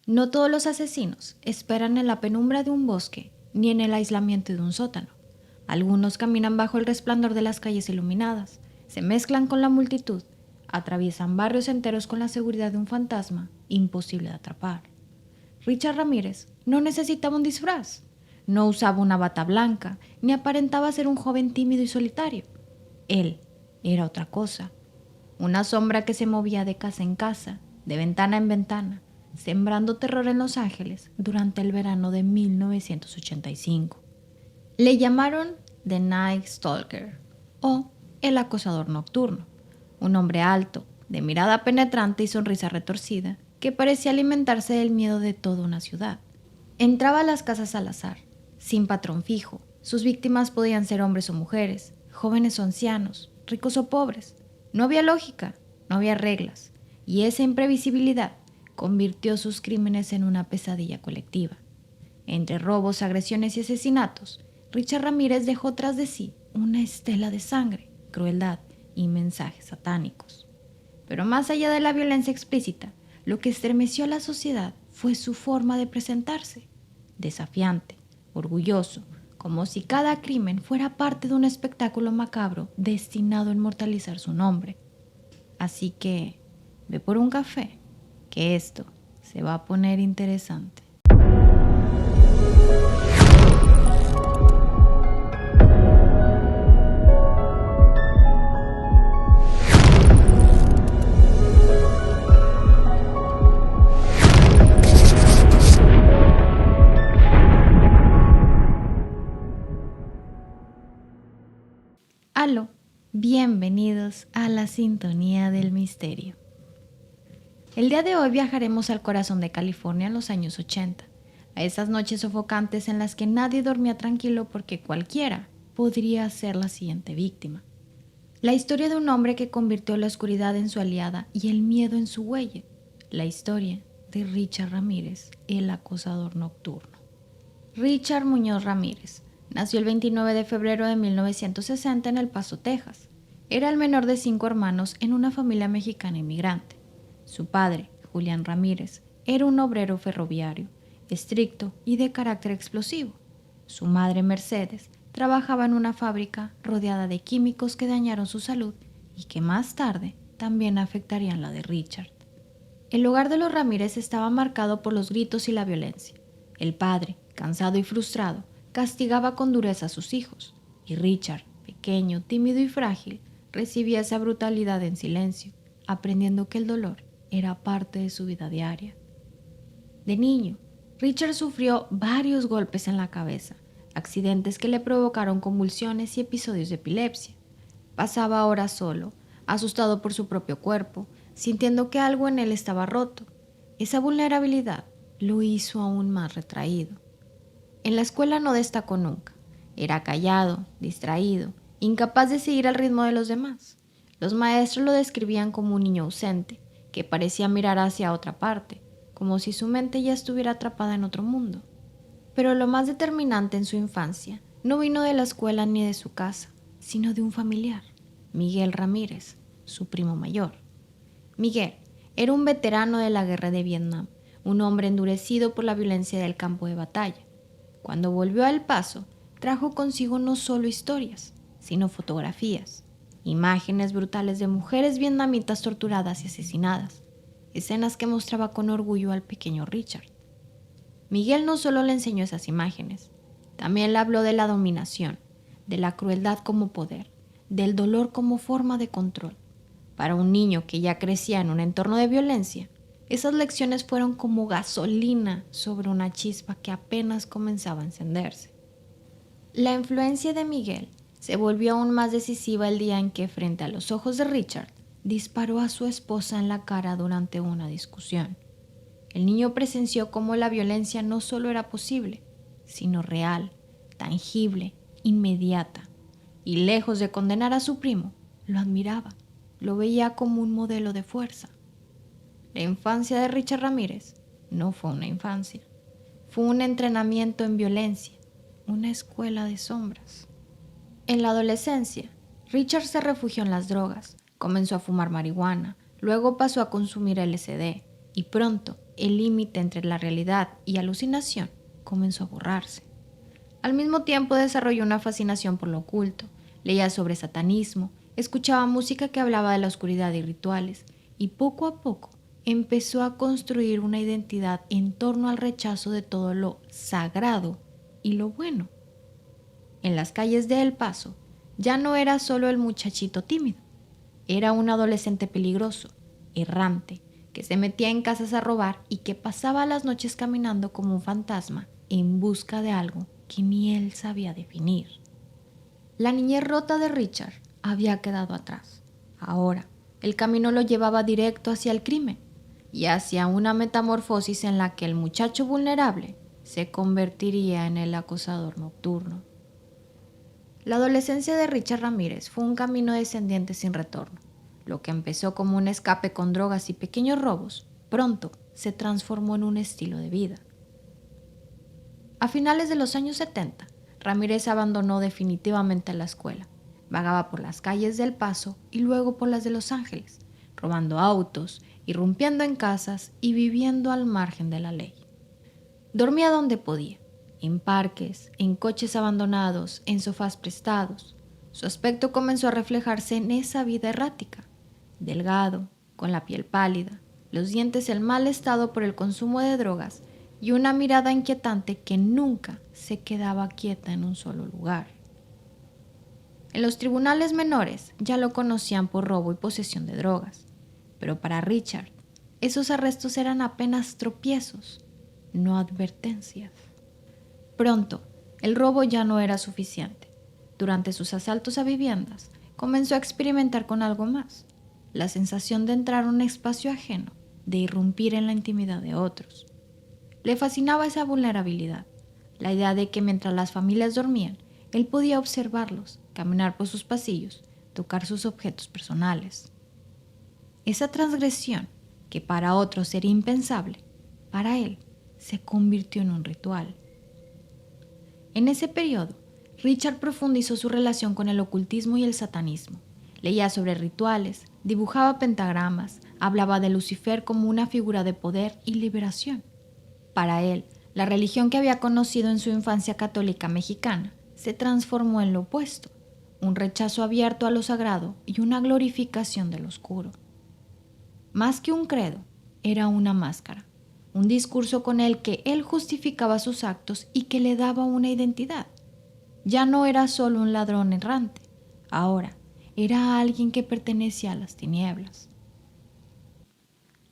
No todos los asesinos esperan en la penumbra de un bosque ni en el aislamiento de un sótano. Algunos caminan bajo el resplandor de las calles iluminadas, se mezclan con la multitud, atraviesan barrios enteros con la seguridad de un fantasma imposible de atrapar. Richard Ramírez no necesitaba un disfraz, no usaba una bata blanca, ni aparentaba ser un joven tímido y solitario. Él era otra cosa, una sombra que se movía de casa en casa, de ventana en ventana, sembrando terror en Los Ángeles durante el verano de 1985. Le llamaron The Night Stalker o el acosador nocturno, un hombre alto, de mirada penetrante y sonrisa retorcida, que parecía alimentarse del miedo de toda una ciudad. Entraba a las casas al azar, sin patrón fijo. Sus víctimas podían ser hombres o mujeres, jóvenes o ancianos, ricos o pobres. No había lógica, no había reglas, y esa imprevisibilidad convirtió sus crímenes en una pesadilla colectiva. Entre robos, agresiones y asesinatos, Richard Ramírez dejó tras de sí una estela de sangre, crueldad y mensajes satánicos. Pero más allá de la violencia explícita, lo que estremeció a la sociedad fue su forma de presentarse, desafiante, orgulloso, como si cada crimen fuera parte de un espectáculo macabro destinado a inmortalizar su nombre. Así que, ve por un café, que esto se va a poner interesante. Aló, bienvenidos a la sintonía del misterio. El día de hoy viajaremos al corazón de California en los años 80, a esas noches sofocantes en las que nadie dormía tranquilo porque cualquiera podría ser la siguiente víctima. La historia de un hombre que convirtió la oscuridad en su aliada y el miedo en su huella. La historia de Richard Ramírez, el acosador nocturno. Richard Muñoz Ramírez nació el 29 de febrero de 1960 en El Paso, Texas. Era el menor de 5 hermanos en una familia mexicana inmigrante. Su padre, Julián Ramírez, era un obrero ferroviario, estricto y de carácter explosivo. Su madre, Mercedes, trabajaba en una fábrica rodeada de químicos que dañaron su salud y que más tarde también afectarían la de Richard. El hogar de los Ramírez estaba marcado por los gritos y la violencia. El padre, cansado y frustrado, castigaba con dureza a sus hijos, y Richard, pequeño, tímido y frágil, recibía esa brutalidad en silencio, aprendiendo que el dolor era parte de su vida diaria. De niño, Richard sufrió varios golpes en la cabeza, accidentes que le provocaron convulsiones y episodios de epilepsia. Pasaba horas solo, asustado por su propio cuerpo, sintiendo que algo en él estaba roto. Esa vulnerabilidad lo hizo aún más retraído. En la escuela no destacó nunca. Era callado, distraído, incapaz de seguir al ritmo de los demás. Los maestros lo describían como un niño ausente, que parecía mirar hacia otra parte, como si su mente ya estuviera atrapada en otro mundo. Pero lo más determinante en su infancia no vino de la escuela ni de su casa, sino de un familiar, Miguel Ramírez, su primo mayor. Miguel era un veterano de la guerra de Vietnam, un hombre endurecido por la violencia del campo de batalla. Cuando volvió a El Paso, trajo consigo no solo historias, sino fotografías, imágenes brutales de mujeres vietnamitas torturadas y asesinadas, escenas que mostraba con orgullo al pequeño Richard. Miguel no solo le enseñó esas imágenes, también le habló de la dominación, de la crueldad como poder, del dolor como forma de control. Para un niño que ya crecía en un entorno de violencia, esas lecciones fueron como gasolina sobre una chispa que apenas comenzaba a encenderse. La influencia de Miguel se volvió aún más decisiva el día en que, frente a los ojos de Richard, disparó a su esposa en la cara durante una discusión. El niño presenció cómo la violencia no solo era posible, sino real, tangible, inmediata, y lejos de condenar a su primo, lo admiraba, lo veía como un modelo de fuerza. La infancia de Richard Ramírez no fue una infancia, fue un entrenamiento en violencia, una escuela de sombras. En la adolescencia, Richard se refugió en las drogas, comenzó a fumar marihuana, luego pasó a consumir LSD y pronto el límite entre la realidad y alucinación comenzó a borrarse. Al mismo tiempo desarrolló una fascinación por lo oculto, leía sobre satanismo, escuchaba música que hablaba de la oscuridad y rituales, y poco a poco empezó a construir una identidad en torno al rechazo de todo lo sagrado y lo bueno. En las calles de El Paso ya no era solo el muchachito tímido, era un adolescente peligroso, errante, que se metía en casas a robar y que pasaba las noches caminando como un fantasma en busca de algo que ni él sabía definir. La niñez rota de Richard había quedado atrás. Ahora, el camino lo llevaba directo hacia el crimen y hacia una metamorfosis en la que el muchacho vulnerable se convertiría en el acosador nocturno. La adolescencia de Richard Ramírez fue un camino descendiente sin retorno. Lo que empezó como un escape con drogas y pequeños robos, pronto se transformó en un estilo de vida. A finales de los años 70, Ramírez abandonó definitivamente la escuela. Vagaba por las calles del Paso y luego por las de Los Ángeles, robando autos, irrumpiendo en casas y viviendo al margen de la ley. Dormía donde podía, en parques, en coches abandonados, en sofás prestados. Su aspecto comenzó a reflejarse en esa vida errática. Delgado, con la piel pálida, los dientes en mal estado por el consumo de drogas y una mirada inquietante que nunca se quedaba quieta en un solo lugar. En los tribunales menores ya lo conocían por robo y posesión de drogas, pero para Richard esos arrestos eran apenas tropiezos, no advertencias. Pronto, el robo ya no era suficiente. Durante sus asaltos a viviendas, comenzó a experimentar con algo más, la sensación de entrar a un espacio ajeno, de irrumpir en la intimidad de otros. Le fascinaba esa vulnerabilidad, la idea de que mientras las familias dormían, él podía observarlos, caminar por sus pasillos, tocar sus objetos personales. Esa transgresión, que para otros sería impensable, para él se convirtió en un ritual. En ese periodo, Richard profundizó su relación con el ocultismo y el satanismo. Leía sobre rituales, dibujaba pentagramas, hablaba de Lucifer como una figura de poder y liberación. Para él, la religión que había conocido en su infancia católica mexicana se transformó en lo opuesto, un rechazo abierto a lo sagrado y una glorificación de lo oscuro. Más que un credo, era una máscara, un discurso con el que él justificaba sus actos y que le daba una identidad. Ya no era solo un ladrón errante, ahora era alguien que pertenecía a las tinieblas.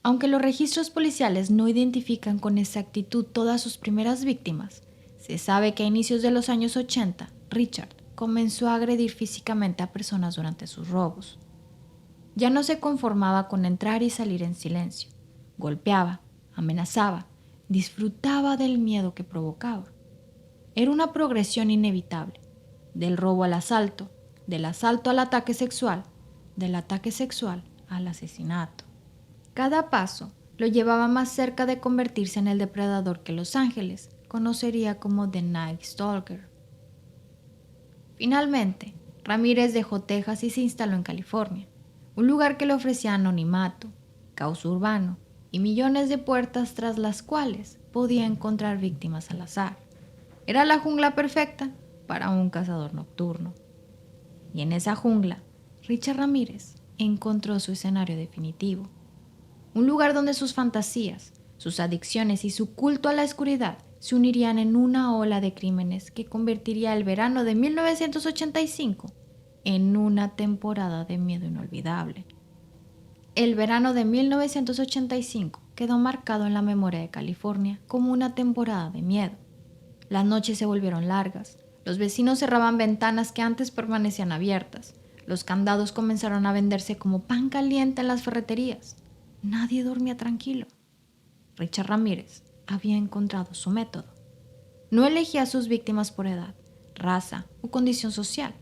Aunque los registros policiales no identifican con exactitud todas sus primeras víctimas, se sabe que a inicios de los años 80, Richard comenzó a agredir físicamente a personas durante sus robos. Ya no se conformaba con entrar y salir en silencio. Golpeaba, amenazaba, disfrutaba del miedo que provocaba. Era una progresión inevitable, del robo al asalto, del asalto al ataque sexual, del ataque sexual al asesinato. Cada paso lo llevaba más cerca de convertirse en el depredador que Los Ángeles conocería como The Night Stalker. Finalmente, Ramírez dejó Texas y se instaló en California, un lugar que le ofrecía anonimato, caos urbano y millones de puertas tras las cuales podía encontrar víctimas al azar. Era la jungla perfecta para un cazador nocturno. Y en esa jungla, Richard Ramírez encontró su escenario definitivo. Un lugar donde sus fantasías, sus adicciones y su culto a la oscuridad se unirían en una ola de crímenes que convertiría el verano de 1985 en una temporada de miedo inolvidable. El verano de 1985 quedó marcado en la memoria de California como una temporada de miedo. Las noches se volvieron largas, los vecinos cerraban ventanas que antes permanecían abiertas, los candados comenzaron a venderse como pan caliente en las ferreterías. Nadie dormía tranquilo. Richard Ramírez había encontrado su método. No elegía a sus víctimas por edad, raza o condición social.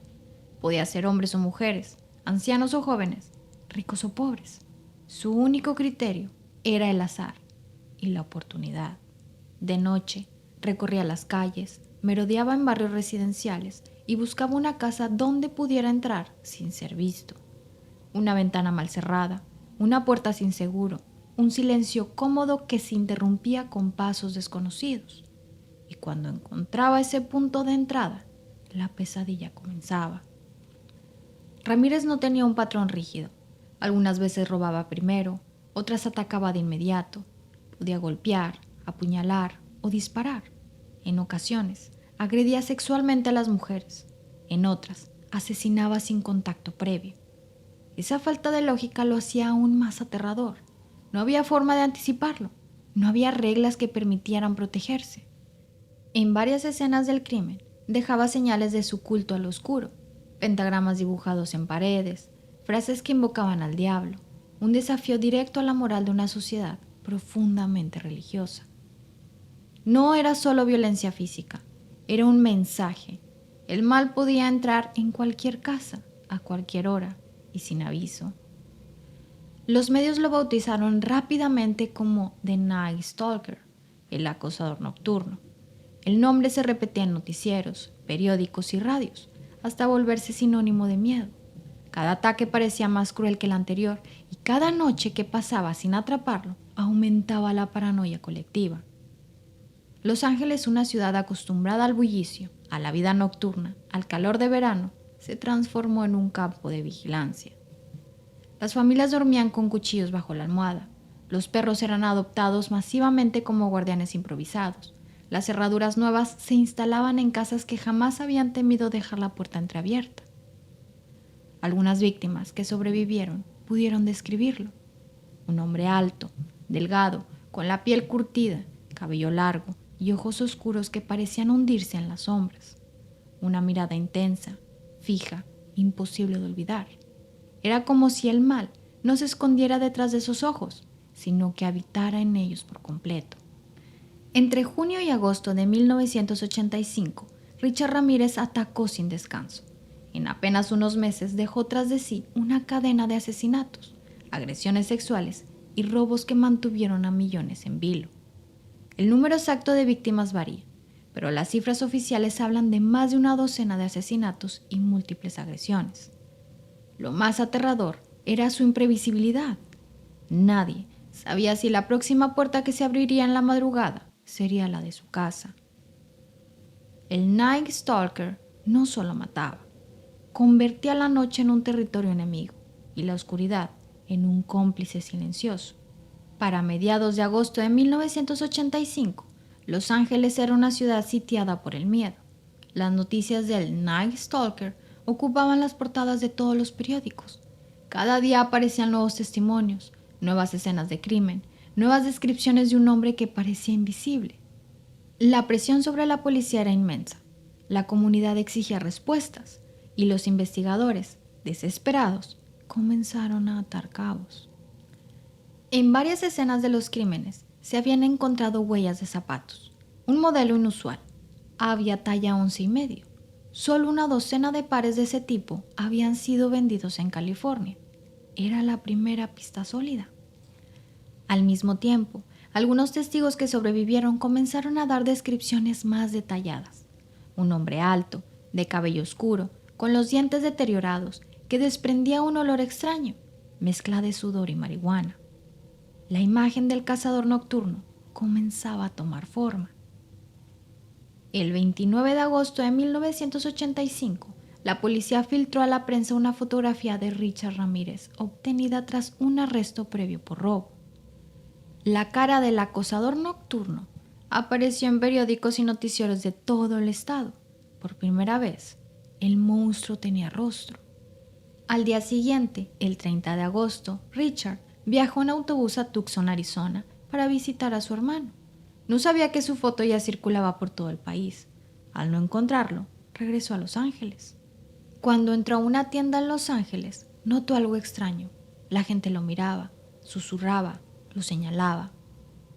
Podía ser hombres o mujeres, ancianos o jóvenes, ricos o pobres. Su único criterio era el azar y la oportunidad. De noche, recorría las calles, merodeaba en barrios residenciales y buscaba una casa donde pudiera entrar sin ser visto. Una ventana mal cerrada, una puerta sin seguro, un silencio cómodo que se interrumpía con pasos desconocidos. Y cuando encontraba ese punto de entrada, la pesadilla comenzaba. Ramírez no tenía un patrón rígido. Algunas veces robaba primero, otras atacaba de inmediato. Podía golpear, apuñalar o disparar. En ocasiones, agredía sexualmente a las mujeres. En otras, asesinaba sin contacto previo. Esa falta de lógica lo hacía aún más aterrador. No había forma de anticiparlo. No había reglas que permitieran protegerse. En varias escenas del crimen, dejaba señales de su culto al oscuro, pentagramas dibujados en paredes, frases que invocaban al diablo, un desafío directo a la moral de una sociedad profundamente religiosa. No era solo violencia física, era un mensaje. El mal podía entrar en cualquier casa, a cualquier hora y sin aviso. Los medios lo bautizaron rápidamente como The Night Stalker, el acosador nocturno. El nombre se repetía en noticieros, periódicos y radios, hasta volverse sinónimo de miedo. Cada ataque parecía más cruel que el anterior y cada noche que pasaba sin atraparlo aumentaba la paranoia colectiva. Los Ángeles, una ciudad acostumbrada al bullicio, a la vida nocturna, al calor de verano, se transformó en un campo de vigilancia. Las familias dormían con cuchillos bajo la almohada. Los perros eran adoptados masivamente como guardianes improvisados. Las cerraduras nuevas se instalaban en casas que jamás habían temido dejar la puerta entreabierta. Algunas víctimas que sobrevivieron pudieron describirlo. Un hombre alto, delgado, con la piel curtida, cabello largo y ojos oscuros que parecían hundirse en las sombras. Una mirada intensa, fija, imposible de olvidar. Era como si el mal no se escondiera detrás de esos ojos, sino que habitara en ellos por completo. Entre junio y agosto de 1985, Richard Ramírez atacó sin descanso. En apenas unos meses dejó tras de sí una cadena de asesinatos, agresiones sexuales y robos que mantuvieron a millones en vilo. El número exacto de víctimas varía, pero las cifras oficiales hablan de más de una docena de asesinatos y múltiples agresiones. Lo más aterrador era su imprevisibilidad. Nadie sabía si la próxima puerta que se abriría en la madrugada sería la de su casa. El Night Stalker no solo mataba, convertía la noche en un territorio enemigo y la oscuridad en un cómplice silencioso. Para mediados de agosto de 1985, Los Ángeles era una ciudad sitiada por el miedo. Las noticias del Night Stalker ocupaban las portadas de todos los periódicos. Cada día aparecían nuevos testimonios, nuevas escenas de crimen, nuevas descripciones de un hombre que parecía invisible. La presión sobre la policía era inmensa. La comunidad exigía respuestas y los investigadores, desesperados, comenzaron a atar cabos. En varias escenas de los crímenes se habían encontrado huellas de zapatos, un modelo inusual. Había talla 11,5. Solo una docena de pares de ese tipo habían sido vendidos en California. Era la primera pista sólida. Al mismo tiempo, algunos testigos que sobrevivieron comenzaron a dar descripciones más detalladas. Un hombre alto, de cabello oscuro, con los dientes deteriorados, que desprendía un olor extraño, mezcla de sudor y marihuana. La imagen del cazador nocturno comenzaba a tomar forma. El 29 de agosto de 1985, la policía filtró a la prensa una fotografía de Richard Ramírez, obtenida tras un arresto previo por robo. La cara del acosador nocturno apareció en periódicos y noticieros de todo el estado. Por primera vez, el monstruo tenía rostro. Al día siguiente, el 30 de agosto, Richard viajó en autobús a Tucson, Arizona, para visitar a su hermano. No sabía que su foto ya circulaba por todo el país. Al no encontrarlo, regresó a Los Ángeles. Cuando entró a una tienda en Los Ángeles, notó algo extraño. La gente lo miraba, susurraba, lo señalaba.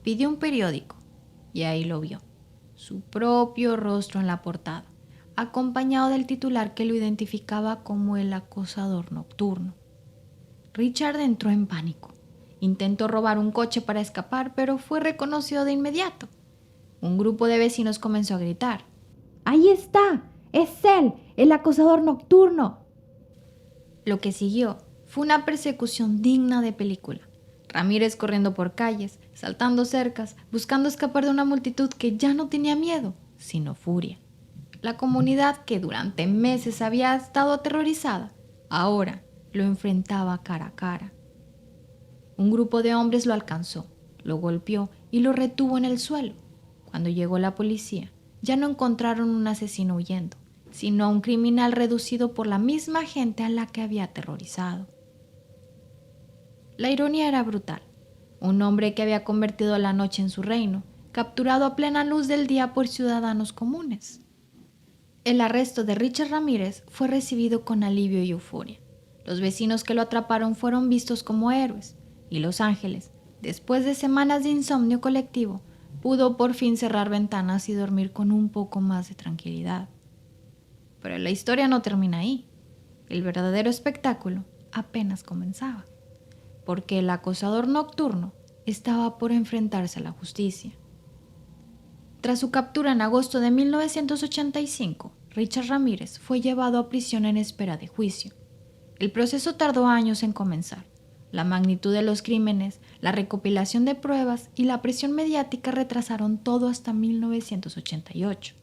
Pidió un periódico y ahí lo vio. Su propio rostro en la portada, acompañado del titular que lo identificaba como el acosador nocturno. Richard entró en pánico. Intentó robar un coche para escapar, pero fue reconocido de inmediato. Un grupo de vecinos comenzó a gritar: ¡Ahí está! ¡Es él! ¡El acosador nocturno! Lo que siguió fue una persecución digna de película. Ramírez corriendo por calles, saltando cercas, buscando escapar de una multitud que ya no tenía miedo, sino furia. La comunidad que durante meses había estado aterrorizada, ahora lo enfrentaba cara a cara. Un grupo de hombres lo alcanzó, lo golpeó y lo retuvo en el suelo. Cuando llegó la policía, ya no encontraron un asesino huyendo, sino a un criminal reducido por la misma gente a la que había aterrorizado. La ironía era brutal. Un hombre que había convertido la noche en su reino, capturado a plena luz del día por ciudadanos comunes. El arresto de Richard Ramírez fue recibido con alivio y euforia. Los vecinos que lo atraparon fueron vistos como héroes, y Los Ángeles, después de semanas de insomnio colectivo, pudo por fin cerrar ventanas y dormir con un poco más de tranquilidad. Pero la historia no termina ahí. El verdadero espectáculo apenas comenzaba, porque el acosador nocturno estaba por enfrentarse a la justicia. Tras su captura en agosto de 1985, Richard Ramírez fue llevado a prisión en espera de juicio. El proceso tardó años en comenzar. La magnitud de los crímenes, la recopilación de pruebas y la presión mediática retrasaron todo hasta 1988.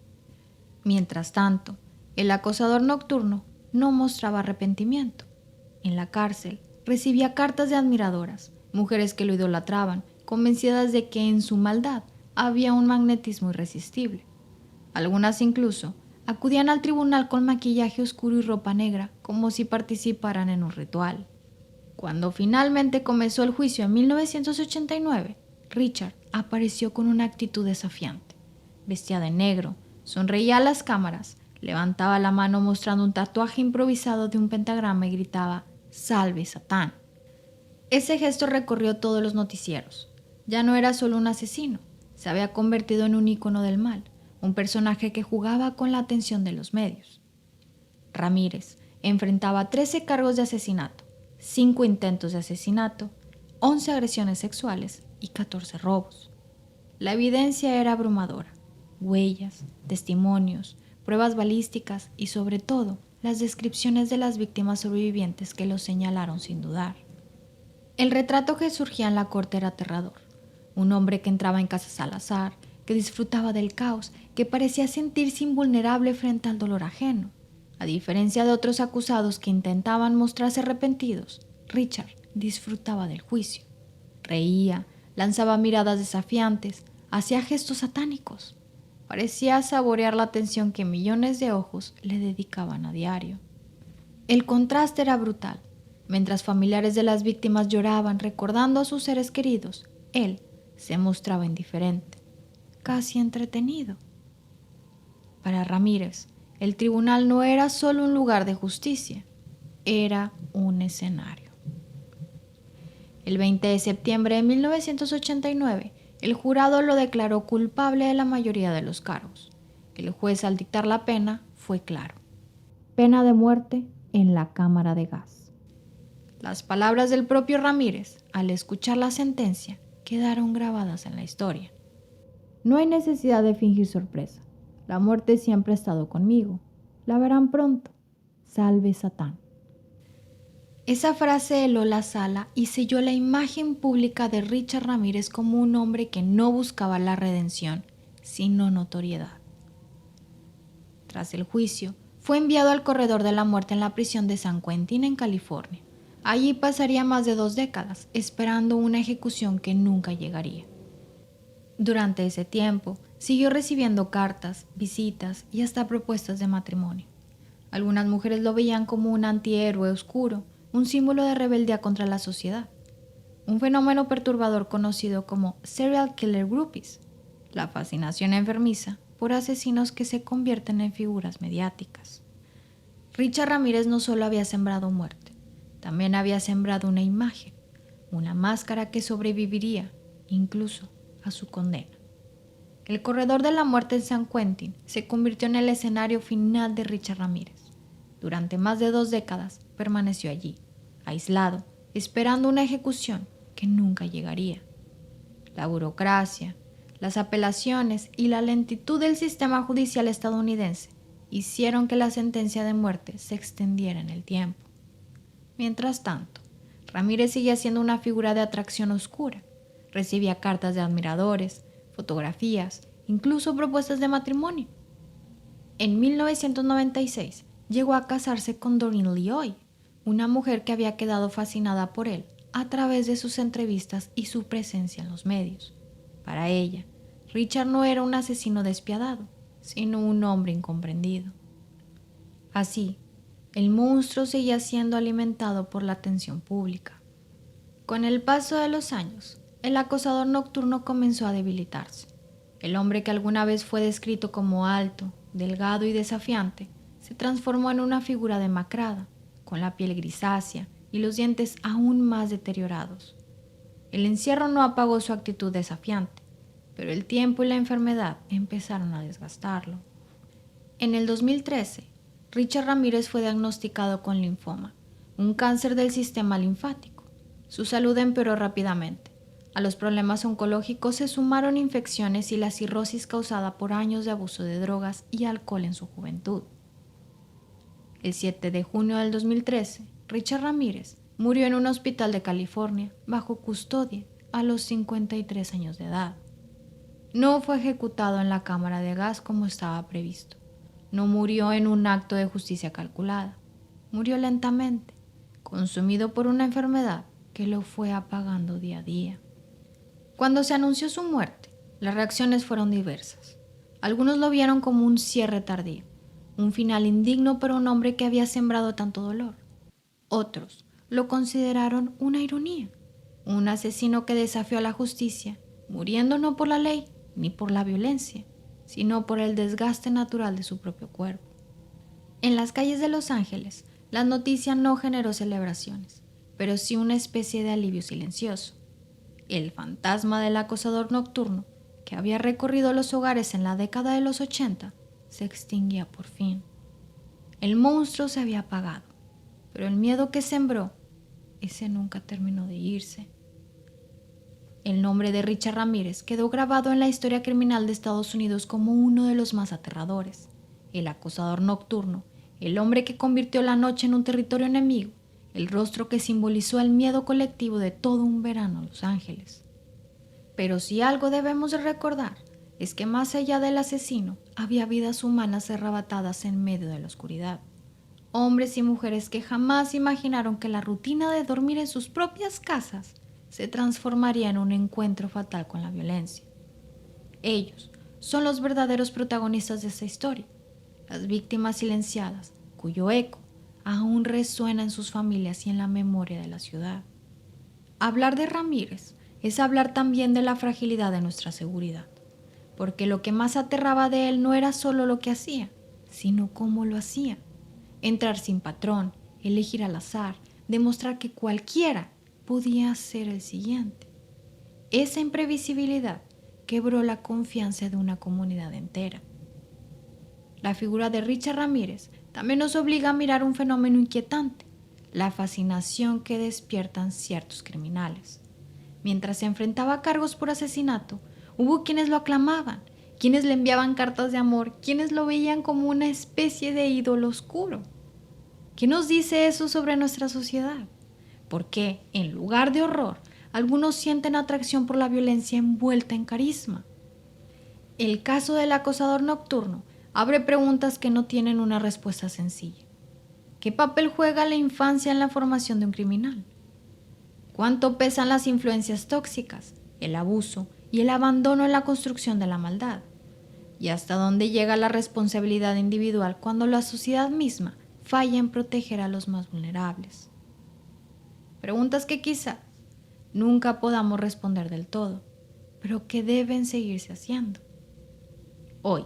Mientras tanto, el acosador nocturno no mostraba arrepentimiento. En la cárcel, recibía cartas de admiradoras, mujeres que lo idolatraban, convencidas de que en su maldad había un magnetismo irresistible. Algunas incluso acudían al tribunal con maquillaje oscuro y ropa negra, como si participaran en un ritual. Cuando finalmente comenzó el juicio en 1989, Richard apareció con una actitud desafiante. Vestía de negro, sonreía a las cámaras, levantaba la mano mostrando un tatuaje improvisado de un pentagrama y gritaba «¡Salve Satán!». Ese gesto recorrió todos los noticieros. Ya no era solo un asesino, se había convertido en un ícono del mal, un personaje que jugaba con la atención de los medios. Ramírez enfrentaba 13 cargos de asesinato, 5 intentos de asesinato, 11 agresiones sexuales y 14 robos. La evidencia era abrumadora: huellas, testimonios, pruebas balísticas y, sobre todo, las descripciones de las víctimas sobrevivientes que lo señalaron sin dudar. El retrato que surgía en la corte era aterrador. Un hombre que entraba en casas al azar, que disfrutaba del caos, que parecía sentirse invulnerable frente al dolor ajeno. A diferencia de otros acusados que intentaban mostrarse arrepentidos, Richard disfrutaba del juicio. Reía, lanzaba miradas desafiantes, hacía gestos satánicos. Parecía saborear la atención que millones de ojos le dedicaban a diario. El contraste era brutal. Mientras familiares de las víctimas lloraban recordando a sus seres queridos, él se mostraba indiferente, casi entretenido. Para Ramírez, el tribunal no era solo un lugar de justicia, era un escenario. El 20 de septiembre de 1989, el jurado lo declaró culpable de la mayoría de los cargos. El juez, al dictar la pena, fue claro: pena de muerte en la cámara de gas. Las palabras del propio Ramírez, al escuchar la sentencia, quedaron grabadas en la historia. No hay necesidad de fingir sorpresa. La muerte siempre ha estado conmigo. La verán pronto. Salve Satán. Esa frase heló la sala y selló la imagen pública de Richard Ramírez como un hombre que no buscaba la redención, sino notoriedad. Tras el juicio, fue enviado al corredor de la muerte en la prisión de San Quentin, en California. Allí pasaría más de 2 décadas, esperando una ejecución que nunca llegaría. Durante ese tiempo, siguió recibiendo cartas, visitas y hasta propuestas de matrimonio. Algunas mujeres lo veían como un antihéroe oscuro, un símbolo de rebeldía contra la sociedad. Un fenómeno perturbador conocido como serial killer groupies, la fascinación enfermiza por asesinos que se convierten en figuras mediáticas. Richard Ramírez no solo había sembrado muerte, también había sembrado una imagen, una máscara que sobreviviría incluso a su condena. El corredor de la muerte en San Quentin se convirtió en el escenario final de Richard Ramírez. Durante más de 2 décadas permaneció allí, aislado, esperando una ejecución que nunca llegaría. La burocracia, las apelaciones y la lentitud del sistema judicial estadounidense hicieron que la sentencia de muerte se extendiera en el tiempo. Mientras tanto, Ramírez seguía siendo una figura de atracción oscura. Recibía cartas de admiradores, fotografías, incluso propuestas de matrimonio. En 1996 llegó a casarse con Doreen Lioy, una mujer que había quedado fascinada por él a través de sus entrevistas y su presencia en los medios. Para ella, Richard no era un asesino despiadado, sino un hombre incomprendido. Así, el monstruo seguía siendo alimentado por la atención pública. Con el paso de los años, el acosador nocturno comenzó a debilitarse. El hombre que alguna vez fue descrito como alto, delgado y desafiante, se transformó en una figura demacrada, con la piel grisácea y los dientes aún más deteriorados. El encierro no apagó su actitud desafiante, pero el tiempo y la enfermedad empezaron a desgastarlo. En el 2013, Richard Ramírez fue diagnosticado con linfoma, un cáncer del sistema linfático. Su salud empeoró rápidamente. A los problemas oncológicos se sumaron infecciones y la cirrosis causada por años de abuso de drogas y alcohol en su juventud. El 7 de junio del 2013, Richard Ramírez murió en un hospital de California bajo custodia a los 53 años de edad. No fue ejecutado en la cámara de gas como estaba previsto. No murió en un acto de justicia calculada. Murió lentamente, consumido por una enfermedad que lo fue apagando día a día. Cuando se anunció su muerte, las reacciones fueron diversas. Algunos lo vieron como un cierre tardío, un final indigno para un hombre que había sembrado tanto dolor. Otros lo consideraron una ironía, un asesino que desafió a la justicia, muriendo no por la ley ni por la violencia, sino por el desgaste natural de su propio cuerpo. En las calles de Los Ángeles, la noticia no generó celebraciones, pero sí una especie de alivio silencioso. El fantasma del acosador nocturno, que había recorrido los hogares en la década de los 80, se extinguía por fin. El monstruo se había apagado, pero el miedo que sembró, ese nunca terminó de irse. El nombre de Richard Ramírez quedó grabado en la historia criminal de Estados Unidos como uno de los más aterradores. El acosador nocturno, el hombre que convirtió la noche en un territorio enemigo, el rostro que simbolizó el miedo colectivo de todo un verano en Los Ángeles. Pero si algo debemos de recordar, es que más allá del asesino, había vidas humanas arrebatadas en medio de la oscuridad. Hombres y mujeres que jamás imaginaron que la rutina de dormir en sus propias casas se transformaría en un encuentro fatal con la violencia. Ellos son los verdaderos protagonistas de esta historia, las víctimas silenciadas, cuyo eco aún resuena en sus familias y en la memoria de la ciudad. Hablar de Ramírez es hablar también de la fragilidad de nuestra seguridad, porque lo que más aterraba de él no era solo lo que hacía, sino cómo lo hacía. Entrar sin patrón, elegir al azar, demostrar que cualquiera podía ser el siguiente. Esa imprevisibilidad quebró la confianza de una comunidad entera. La figura de Richard Ramírez también nos obliga a mirar un fenómeno inquietante, la fascinación que despiertan ciertos criminales. Mientras se enfrentaba a cargos por asesinato, hubo quienes lo aclamaban, quienes le enviaban cartas de amor, quienes lo veían como una especie de ídolo oscuro. ¿Qué nos dice eso sobre nuestra sociedad? ¿Por qué, en lugar de horror, algunos sienten atracción por la violencia envuelta en carisma? El caso del acosador nocturno abre preguntas que no tienen una respuesta sencilla. ¿Qué papel juega la infancia en la formación de un criminal? ¿Cuánto pesan las influencias tóxicas, el abuso y el abandono en la construcción de la maldad? ¿Y hasta dónde llega la responsabilidad individual cuando la sociedad misma falla en proteger a los más vulnerables? Preguntas que quizás nunca podamos responder del todo, pero que deben seguirse haciendo. Hoy,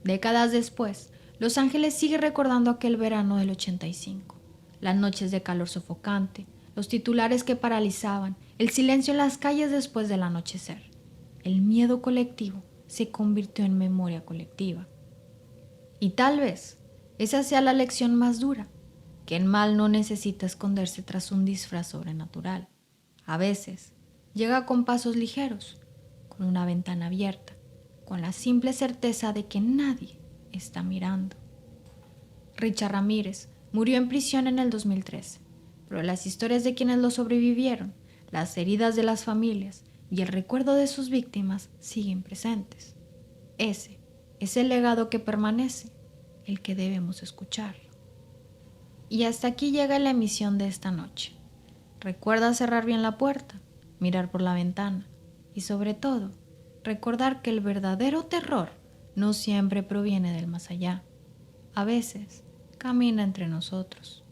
décadas después, Los Ángeles sigue recordando aquel verano del 85, las noches de calor sofocante, los titulares que paralizaban, el silencio en las calles después del anochecer. El miedo colectivo se convirtió en memoria colectiva. Y tal vez esa sea la lección más dura, que el mal no necesita esconderse tras un disfraz sobrenatural. A veces llega con pasos ligeros, con una ventana abierta, con la simple certeza de que nadie está mirando. Richard Ramírez murió en prisión en el 2013, pero las historias de quienes lo sobrevivieron, las heridas de las familias y el recuerdo de sus víctimas siguen presentes. Ese es el legado que permanece, el que debemos escuchar. Y hasta aquí llega la emisión de esta noche. Recuerda cerrar bien la puerta, mirar por la ventana y sobre todo, recordar que el verdadero terror no siempre proviene del más allá. A veces camina entre nosotros.